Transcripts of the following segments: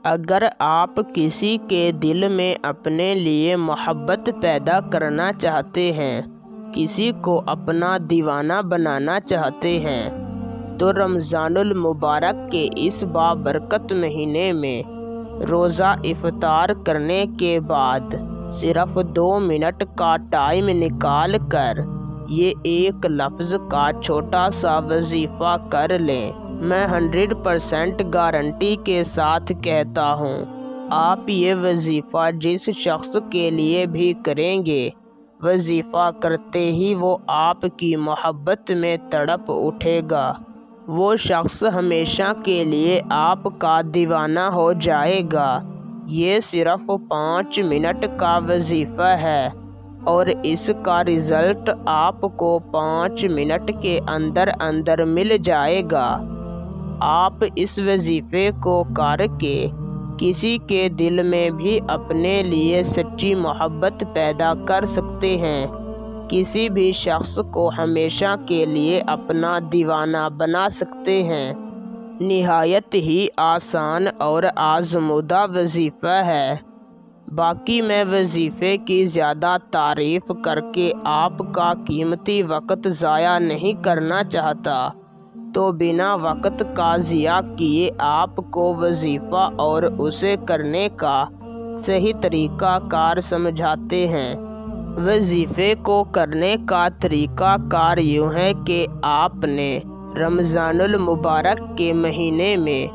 اگر آپ کسی کے دل میں اپنے لیے محبت پیدا کرنا چاہتے ہیں، کسی کو اپنا دیوانہ بنانا چاہتے ہیں، تو رمضان المبارک کے اس بابرکت مہینے میں روزہ افطار کرنے کے بعد صرف 2 منٹ کا ٹائم نکال کر یہ ایک لفظ کا چھوٹا سا وظیفہ کر لیں۔ میں 100% گارنٹی کے ساتھ کہتا ہوں، آپ یہ وظیفہ جس شخص کے لیے بھی کریں گے، وظیفہ کرتے ہی وہ آپ کی محبت میں تڑپ اٹھے گا۔ وہ شخص ہمیشہ کے لیے آپ کا دیوانہ ہو جائے گا۔ یہ صرف 5 منٹ کا وظیفہ ہے اور اس کا رزلٹ آپ کو 5 منٹ کے اندر اندر مل جائے گا۔ آپ اس وظیفے کو کر کے کسی کے دل میں بھی اپنے لیے سچی محبت پیدا کر سکتے ہیں، کسی بھی شخص کو ہمیشہ کے لیے اپنا دیوانہ بنا سکتے ہیں۔ نہایت ہی آسان اور آزمودہ وظیفہ ہے۔ باقی میں وظیفے کی زیادہ تعریف کر کے آپ کا قیمتی وقت ضائع نہیں کرنا چاہتا، تو بنا وقت کا ضیاع کیے آپ کو وظیفہ اور اسے کرنے کا صحیح طریقہ کار سمجھاتے ہیں۔ وظیفے کو کرنے کا طریقہ کار یوں ہے کہ آپ نے رمضان المبارک کے مہینے میں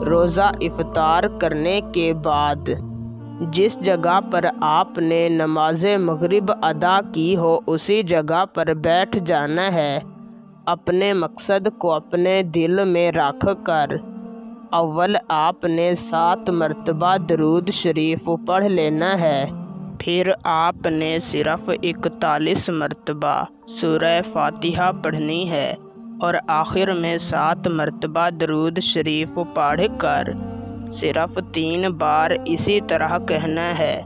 روزہ افطار کرنے کے بعد جس جگہ پر آپ نے نماز مغرب ادا کی ہو اسی جگہ پر بیٹھ جانا ہے۔ اپنے مقصد کو اپنے دل میں رکھ کر اول آپ نے 7 مرتبہ درود شریف پڑھ لینا ہے، پھر آپ نے صرف 41 مرتبہ سورہ فاتحہ پڑھنی ہے اور آخر میں 7 مرتبہ درود شریف پڑھ کر صرف 3 بار اسی طرح کہنا ہے،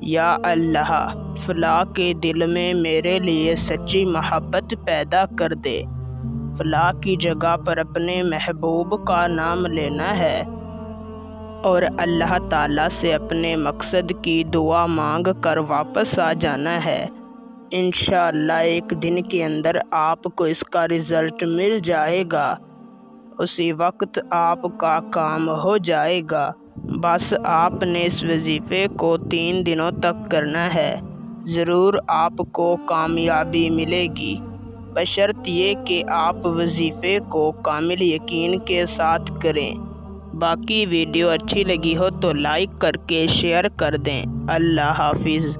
یا اللہ فلاں کے دل میں میرے لیے سچی محبت پیدا کر دے۔ فلاں کی جگہ پر اپنے محبوب کا نام لینا ہے اور اللہ تعالیٰ سے اپنے مقصد کی دعا مانگ کر واپس آ جانا ہے۔ انشاءاللہ ایک دن کے اندر آپ کو اس کا رزلٹ مل جائے گا، اسی وقت آپ کا کام ہو جائے گا۔ بس آپ نے اس وظیفے کو 3 دنوں تک کرنا ہے، ضرور آپ کو کامیابی ملے گی، بشرط یہ کہ آپ وظیفے کو کامل یقین کے ساتھ کریں۔ باقی ویڈیو اچھی لگی ہو تو لائک کر کے شیئر کر دیں۔ اللہ حافظ۔